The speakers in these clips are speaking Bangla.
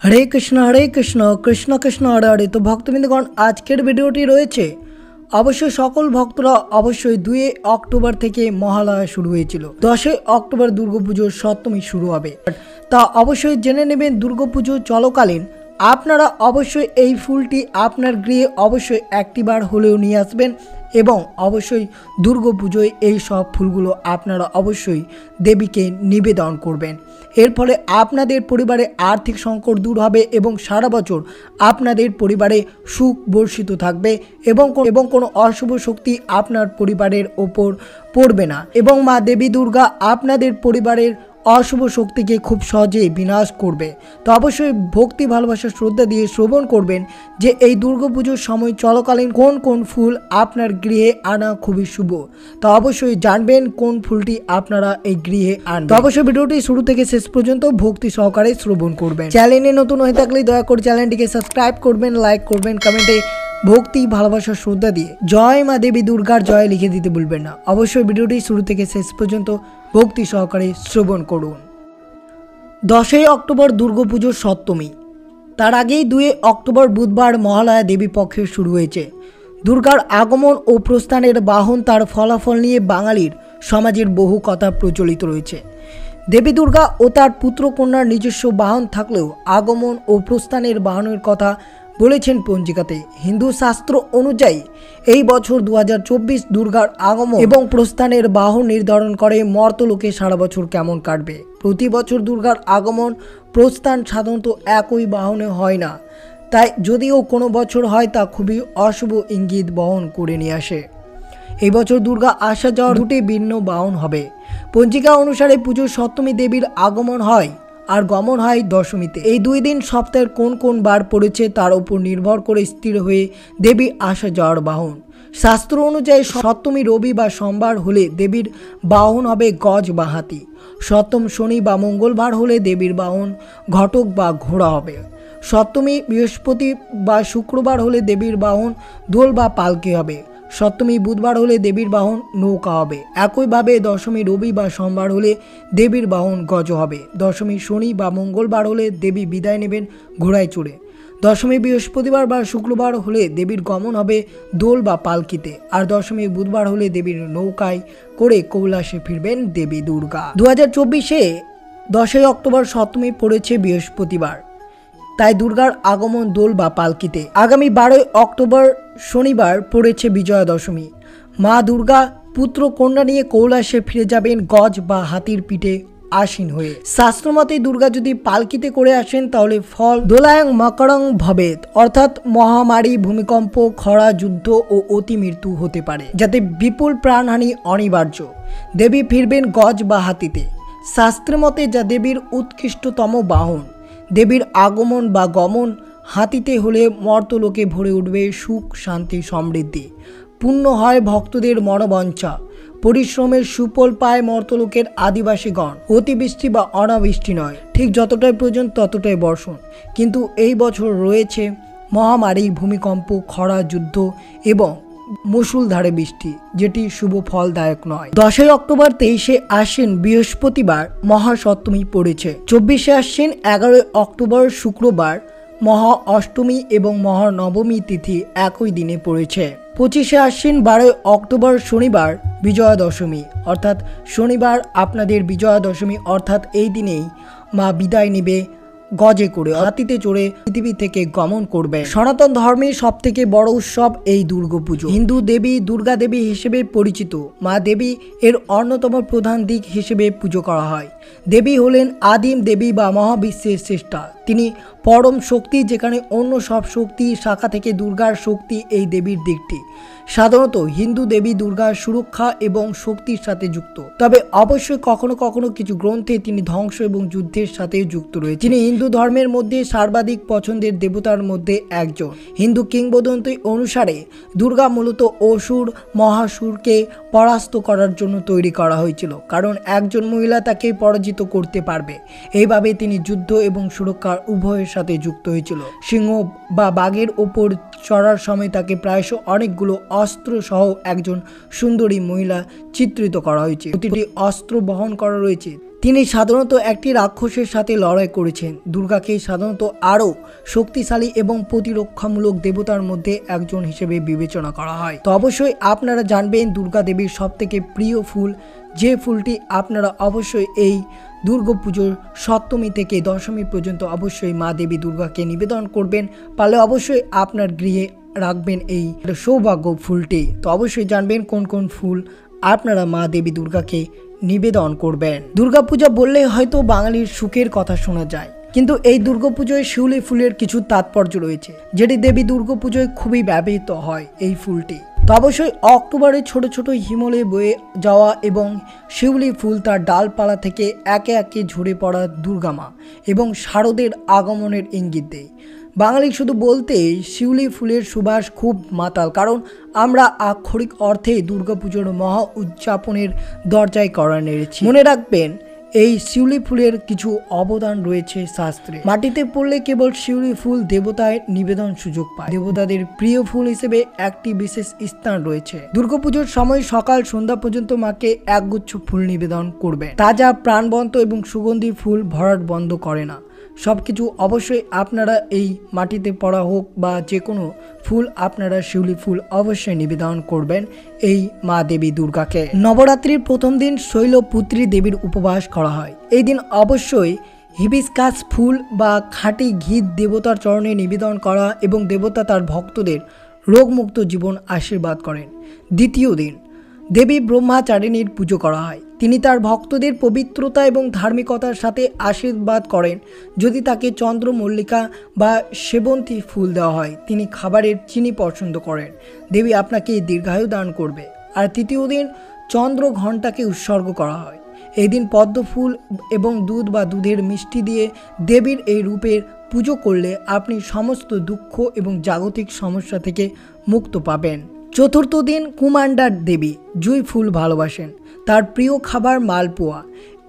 हरे कृष्ण कृष्ण कृष्ण हरे हरे। तो भक्तबृंदगण आजकेर भिडियोटी रयेछे अवश्य सकल भक्तरा अवश्य 2 अक्टोबर থেকে মহালয়া শুরু হয়েছিল। 10 অক্টোবর দুর্গাপুজোর সপ্তমী শুরু হবে। তা অবশ্যই জেনে নেবেন দুর্গাপুজো চলাকালীন আপনারা অবশ্যই এই ফুলটি আপনার গৃহে অবশ্যই একটিবার হলেও নিয়ে আসবেন এবং অবশ্যই দুর্গাপুজোয় এই সব ফুলগুলো আপনারা অবশ্যই দেবীকে নিবেদন করবেন। এর ফলে আপনাদের পরিবারে আর্থিক সংকট দূর হবে এবং সারা বছর আপনাদের পরিবারে সুখ বর্ষিত থাকবে এবং কোনো অশুভ শক্তি আপনার পরিবারের ওপর পড়বে না এবং মা দেবী দুর্গা আপনাদের পরিবারের অশুভ শক্তিকে খুব সহজেই বিনাশ করবে। তো অবশ্যই ভক্তি ভালোবাসা শ্রদ্ধা দিয়ে শ্রবণ করবেন যে এই দুর্গাপুজোর সময় চলাকালীন কোন কোন ফুল আপনার গৃহে আনা খুবই শুভ। তো অবশ্যই জানবেন কোন ফুলটি আপনারা এই গৃহে আনবেন। তো অবশ্যই ভিডিওটি শুরু থেকে শেষ পর্যন্ত ভক্তি সহকারে শ্রবণ করবেন। চ্যানেলে নতুন হয়ে থাকলে দয়া করে চ্যানেলটিকে সাবস্ক্রাইব করবেন, লাইক করবেন, কমেন্টে ভক্তি ভালোবাসা শ্রদ্ধা দিয়ে জয় মা দেবী দুর্গার জয় লিখে দিতে ভুলবেন না। অবশ্যই ভিডিওটি শুরু থেকে শেষ পর্যন্ত ভক্তি সহকারে শ্রবণ করুন। 10 অক্টোবর দুর্গাপুজোর সপ্তমী, তার আগেই 2 অক্টোবর বুধবার মহালয়া দেবী পক্ষে শুরু হয়েছে। দুর্গার আগমন ও প্রস্থানের বাহন তার ফলাফল নিয়ে বাঙালির সমাজের বহু কথা প্রচলিত রয়েছে। দেবী দুর্গা ও তার পুত্র কন্যার নিজস্ব বাহন থাকলেও আগমন ও প্রস্থানের বাহনের কথা বলেছেন পঞ্জিকাতে। হিন্দু শাস্ত্র অনুযায়ী এই বছর 2024 দুর্গার আগমন এবং প্রস্থানের বাহন নির্ধারণ করে মর্তলোকে সারা বছর কেমন কাটবে। প্রতি বছর দুর্গার আগমন প্রস্থান সাধারণত একই বাহনে হয় না, তাই যদিও কোনো বছর হয় তা খুবই অশুভ ইঙ্গিত বহন করে নিয়ে আসে। এই বছর দুর্গা আসা যাওয়ার দুটি ভিন্ন বাহন হবে। পঞ্জিকা অনুসারে পুজোর সপ্তমী দেবীর আগমন হয় আর গমন হয় দশমীতে। এই 2 দিন সপ্তাহের কোন কোন বার পড়েছে তার উপর নির্ভর করে স্থির হয়ে দেবী আসা যাওয়ার বাহন। শাস্ত্র অনুযায়ী সপ্তমী রবি বা সোমবার হলে দেবীর বাহন হবে গজ বা হাতি। সপ্তম শনি বা মঙ্গলবার হলে দেবীর বাহন ঘটক বা ঘোড়া হবে। সপ্তমী বৃহস্পতি বা শুক্রবার হলে দেবীর বাহন দোল বা পালকি হবে। সপ্তমী বুধবার হলে দেবীর বাহন নৌকা হবে। একইভাবে দশমী রবি বা সোমবার হলে দেবীর বাহন গজ হবে। দশমী শনি বা মঙ্গলবার হলে দেবী বিদায় নেবেন ঘোড়ায় চড়ে। দশমী বৃহস্পতিবার বা শুক্রবার হলে দেবীর গমন হবে দোল বা পালকিতে। আর দশমী বুধবার হলে দেবীর নৌকায় করে কৈলাসে ফিরবেন দেবী দুর্গা। 2024-এ 10 অক্টোবর সপ্তমী পড়েছে বৃহস্পতিবার, তাই দুর্গার আগমন দোল বা পালকিতে। আগামী 12 অক্টোবর শনিবার পড়েছে বিজয়া দশমী। মা দুর্গা পুত্র কন্যা নিয়ে কৈলাসে ফিরে যাবেন গজ বা হাতির পিঠে আসীন হয়ে। শাস্ত্রমতে দুর্গা যদি পালকিতে করে আসেন তাহলে ফল দোলায়ং মকরং ভবেত, অর্থাৎ মহামারী, ভূমিকম্প, খরা, যুদ্ধ ও অতি মৃত্যু হতে পারে, যাতে বিপুল প্রাণহানি অনিবার্য। দেবী ফিরবেন গজ বা হাতিতে। শাস্ত্রের মতে যা দেবীর উৎকৃষ্টতম বাহন। দেবীর আগমন বা গমন হাতিতে হলে মর্তলোকে ভরে উঠবে সুখ, শান্তি, সমৃদ্ধি। পূর্ণ হয় ভক্তদের মনোবাঞ্ছা। পরিশ্রমের সুফল পায় মর্তলোকের আদিবাসীগণ। অতিবৃষ্টি বা অনাবৃষ্টি নয়, ঠিক যতটাই প্রয়োজন ততটাই বর্ষণ। কিন্তু এই বছর রয়েছে মহামারী, ভূমিকম্প, খরা, যুদ্ধ এবং মুষলধারে বৃষ্টি, যেটি শুভ ফলদায়ক নয়। 10 অক্টোবর 23 আশ্বিন বৃহস্পতিবার মহাসপ্তমী পড়েছে। 24 আশ্বিন 11 অক্টোবর শুক্রবার মহা অষ্টমী এবং মহানবমী তিথি একই দিনে পড়েছে। 25 আশ্বিন 12 অক্টোবর শনিবার বিজয়া দশমী, অর্থাৎ শনিবার আপনাদের বিজয়া দশমী, অর্থাৎ এই দিনেই মা বিদায় নেবে গজে করে, হাতিতে চড়ে পৃথিবী থেকে গমন করবে। সনাতন ধর্মের সব থেকে বড় উৎসব এই দুর্গাপুজো। হিন্দু দেবী দুর্গা দেবী হিসেবে পরিচিত মা দেবী এর অন্যতম প্রধান দিক হিসেবে পুজো করা হয়। দেবী হলেন আদিম দেবী বা মহাবিশ্বের শ্রেষ্ঠা। তিনি পরম শক্তি, যেখানে অন্য সব শক্তি শাখা থেকে দুর্গার শক্তি এই দেবীর দিকটি। সাধারণত হিন্দু দেবী দুর্গার সুরক্ষা এবং শক্তির সাথে যুক্ত, তবে অবশ্যই কখনো কখনো কিছু গ্রন্থে তিনি ধ্বংস এবং যুদ্ধের সাথে যুক্ত রয়েছে। তিনি হিন্দু ধর্মের মধ্যে সর্বাধিক পছন্দের দেবতার মধ্যে একজন। হিন্দু কিংবদন্তি অনুসারে দুর্গা মূলত অসুর মহাসুরকে পরাস্ত করার জন্য তৈরি করা হয়েছিল, কারণ একজন মহিলা তাকে পরাজিত করতে পারবে। এইভাবে তিনি যুদ্ধ এবং সুরক্ষার উভয়ের সাথে যুক্ত হয়েছিল। সিংহ বা বাঘের ওপর চড়ার সময় তাকে প্রায়শ অনেকগুলো অস্ত্র সহ একজন সুন্দরী মহিলা চিত্রিত করা হয়েছে। প্রতিটি অস্ত্র বহন করা রয়েছে তিনি সাধারণত একটি রাক্ষসের সাথে লড়াই করেছেন। দুর্গাকে সাধারণত আরও শক্তিশালী এবং প্রতিরক্ষামূলক দেবতার মধ্যে একজন হিসেবে বিবেচনা করা হয়। তো অবশ্যই আপনারা জানবেন দুর্গা দেবীর সবথেকে প্রিয় ফুল, যে ফুলটি আপনারা অবশ্যই এই দুর্গাপুজোর সপ্তমী থেকে দশমী পর্যন্ত অবশ্যই মা দেবী দুর্গাকে নিবেদন করবেন। পারলে অবশ্যই আপনার গৃহে রাখবেন এই সৌভাগ্য ফুলটি। তো অবশ্যই জানবেন কোন কোন ফুল আপনারা মা দেবী দুর্গাকে নিবেদন করবেন। দুর্গাপূজা বললে হয়তো বাঙালির সুখের কথা শোনা যায়, কিন্তু এই দুর্গাপুজোয় শিউলি ফুলের কিছু তাৎপর্য রয়েছে, যেটি দেবী দুর্গাপুজোয় খুবই ব্যবহৃত হয় এই ফুলটি। তো অবশ্যই অক্টোবরে ছোট ছোট হিমলে বয়ে যাওয়া এবং শিউলি ফুল তার ডালপালা থেকে একে একে ঝরে পড়া দুর্গামা এবং শারদের আগমনের ইঙ্গিত দেয়। বাঙালি শুধু বলতেই শিউলি ফুলের সুবাস খুব মাতাল, কারণ আমরা আক্ষরিক অর্থে দুর্গাপুজোর মহা উদযাপনের দরজায় কড়া নেড়েছি। মনে রাখবেন এই শিউলি ফুলের কিছু অবদান রয়েছে শাস্ত্রে। মাটিতে পড়লে কেবল শিউলি ফুল দেবতায় নিবেদন সুযোগ পায়। দেবতাদের প্রিয় ফুল হিসেবে একটি বিশেষ স্থান রয়েছে। দুর্গাপুজোর সময় সকাল সন্ধ্যা পর্যন্ত মাকে একগুচ্ছ ফুল নিবেদন করবেন। তাজা প্রাণবন্ত এবং সুগন্ধি ফুল ভরাট বন্ধ করে না। সবকিছু অবশ্যই আপনারা এই মাটিতে পড়া হোক বা যে কোনো ফুল, আপনারা শিউলি ফুল অবশ্যই নিবেদন করবেন এই মা দেবী দুর্গাকে। নবরাত্রির প্রথম দিন শৈলপুত্রী দেবীর উপবাস করা হয়। এই দিন অবশ্যই হিবিস্কাস ফুল বা খাঁটি ঘি দেবতার চরণে নিবেদন করা এবং দেবতা তার ভক্তদের রোগমুক্ত জীবন আশীর্বাদ করেন। দ্বিতীয় দিন দেবী ব্রহ্মচারিণীর পুজো করা হয়। তিনি তার ভক্তদের পবিত্রতা এবং ধার্মিকতার সাথে আশীর্বাদ করেন। যদি তাকে চন্দ্রমল্লিকা বা সেবন্তী ফুল দেওয়া হয়, তিনি খাবারের চিনি পছন্দ করেন। দেবী আপনাকে দীর্ঘায়ু দান করবে। আর তৃতীয় দিন চন্দ্র ঘণ্টাকে উৎসর্গ করা হয়। এই দিন পদ্ম ফুল এবং দুধ বা দুধের মিষ্টি দিয়ে দেবীর এই রূপের পুজো করলে আপনি সমস্ত দুঃখ এবং জাগতিক সমস্যা থেকে মুক্ত পাবেন। চতুর্থ দিন কুমান্ডার দেবী জুঁই ফুল ভালোবাসেন। তার প্রিয় খাবার মালপোয়া।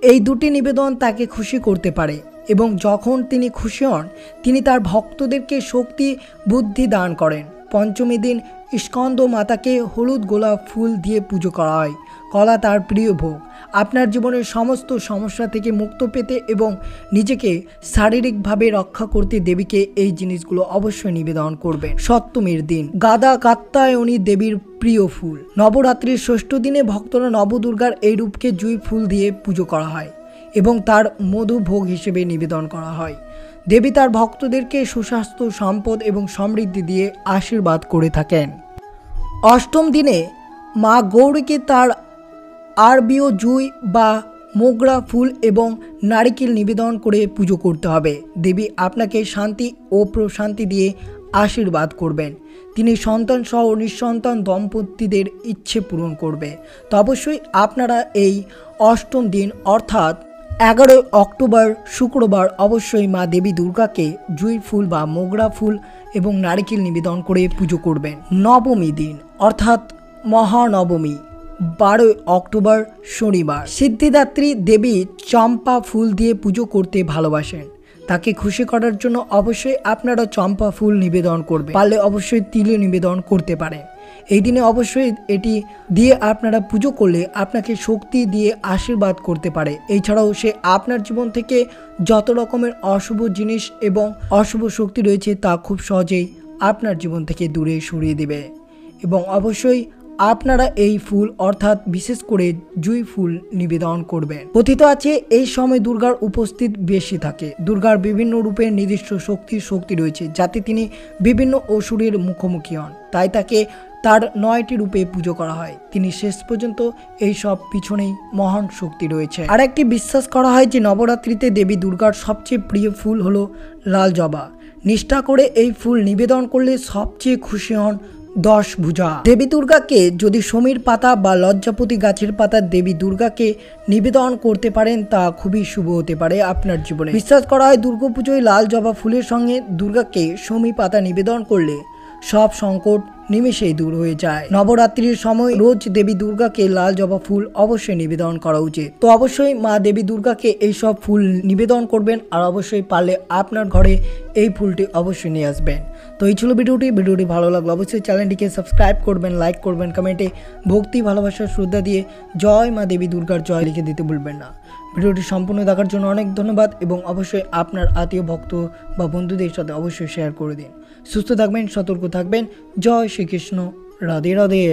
এই দুটি নিবেদন তাকে খুশি করতে পারে এবং যখন তিনি খুশি হন তিনি তার ভক্তদেরকে শক্তি বুদ্ধি দান করেন। পঞ্চমী দিন স্কন্দ মাতাকে হলুদ গোলাপ ফুল দিয়ে পুজো করা হয়। কলা তার প্রিয় ভোগ। আপনার জীবনের সমস্ত সমস্যা থেকে মুক্ত পেতে এবং নিজেকে শারীরিকভাবে রক্ষা করতে দেবীকে এই জিনিসগুলো অবশ্যই নিবেদন করবেন। সপ্তমীর দিন গাদা কাত্যায়নী দেবীর প্রিয় ফুল। নবরাত্রির ষষ্ঠ দিনে ভক্তরা নবদুর্গার এই রূপকে জুঁই ফুল দিয়ে পুজো করা হয় এবং তার মধু ভোগ হিসেবে নিবেদন করা হয়। দেবী তার ভক্তদেরকে সুস্বাস্থ্য, সম্পদ এবং সমৃদ্ধি দিয়ে আশীর্বাদ করে থাকেন। অষ্টম দিনে মা গৌরীকে তার আরবীয় জুঁই বা মোগরা ফুল এবং নারিকেল নিবেদন করে পুজো করতে হবে। দেবী আপনাকে শান্তি ও প্রশান্তি দিয়ে আশীর্বাদ করবেন। তিনি সন্তান সহ নিঃসন্তান দম্পতিদের ইচ্ছে পূরণ করবে। তো অবশ্যই আপনারা এই অষ্টম দিন অর্থাৎ 11 অক্টোবর শুক্রবার অবশ্যই মা দেবী দুর্গাকে জুঁই ফুল বা মোগরা ফুল এবং নারিকেল নিবেদন করে পুজো করবেন। নবমী দিন অর্থাৎ মহানবমী 12 অক্টোবর শনিবার সিদ্ধিদাত্রী দেবী চম্পা ফুল দিয়ে পুজো করতে ভালোবাসেন। তাকে খুশি করার জন্য অবশ্যই আপনারা চম্পা ফুল নিবেদন করবেন। পারলে অবশ্যই তিলও নিবেদন করতে পারেন। এই দিনে অবশ্যই এটি দিয়ে আপনারা পুজো করলে আপনাকে শক্তি দিয়ে আশীর্বাদ করতে পারে। এছাড়াও সে আপনার জীবন থেকে যত রকমের অশুভ জিনিস এবং অশুভ শক্তি রয়েছে তা খুব সহজেই আপনার জীবন থেকে দূরে সরিয়ে দেবে। এবং অবশ্যই আপনারা এই ফুল অর্থাৎ বিশেষ করে জুঁই ফুল নিবেদন করবেন। কথিত আছে এই সময় দুর্গার উপস্থিত বেশি থাকে। দুর্গার বিভিন্ন রূপের নির্দিষ্ট শক্তি রয়েছে, যাতে তিনি বিভিন্ন অসুরের মুখোমুখি হন। তাই তাকে তার 9টি রূপে পুজো করা হয়। তিনি শেষ পর্যন্ত এই সব পিছনেই মহান শক্তি রয়েছে। আর একটি বিশ্বাস করা হয় যে নবরাত্রিতে দেবী দুর্গার সবচেয়ে প্রিয় ফুল হলো লাল জবা। নিষ্ঠা করে এই ফুল নিবেদন করলে সবচেয়ে খুশি হন 10 ভুজা দেবী দুর্গাকে। যদি সমীর পাতা বা লজ্জাপতি গাছের পাতা দেবী দুর্গাকে নিবেদন করতে পারেন তা খুবই শুভ হতে পারে আপনার জীবনে। বিশ্বাস করা হয় দুর্গাপুজোয় লাল জবা ফুলের সঙ্গে দুর্গাকে সমী পাতা নিবেদন করলে সব সংকট নিমেষেই দূর হয়ে যায়। নবরাত্রির সময় রোজ দেবী দুর্গাকে লাল জবা ফুল অবশ্যই নিবেদন করা উচিত। তো অবশ্যই মা দেবী দুর্গাকে এই সব ফুল নিবেদন করবেন। আর অবশ্যই পারলে আপনার ঘরে এই ফুলটি অবশ্যই নিয়ে আসবেন। তো এই ছিল ভিডিওটি ভালো লাগলো অবশ্যই চ্যানেলটিকে সাবস্ক্রাইব করবেন, লাইক করবেন, কমেন্টে ভক্তি ভালোবাসা শ্রদ্ধা দিয়ে জয় মা দেবী দুর্গার জয় লিখে দিতে ভুলবেন না। ভিডিওটি সম্পূর্ণ দেখার জন্য অনেক ধন্যবাদ এবং অবশ্যই আপনার আত্মীয় ভক্ত বা বন্ধুদের সাথে অবশ্যই শেয়ার করে দিন। সুস্থ থাকবেন, সতর্ক থাকবেন। জয় শ্রীকৃষ্ণ, রাধে রাধে।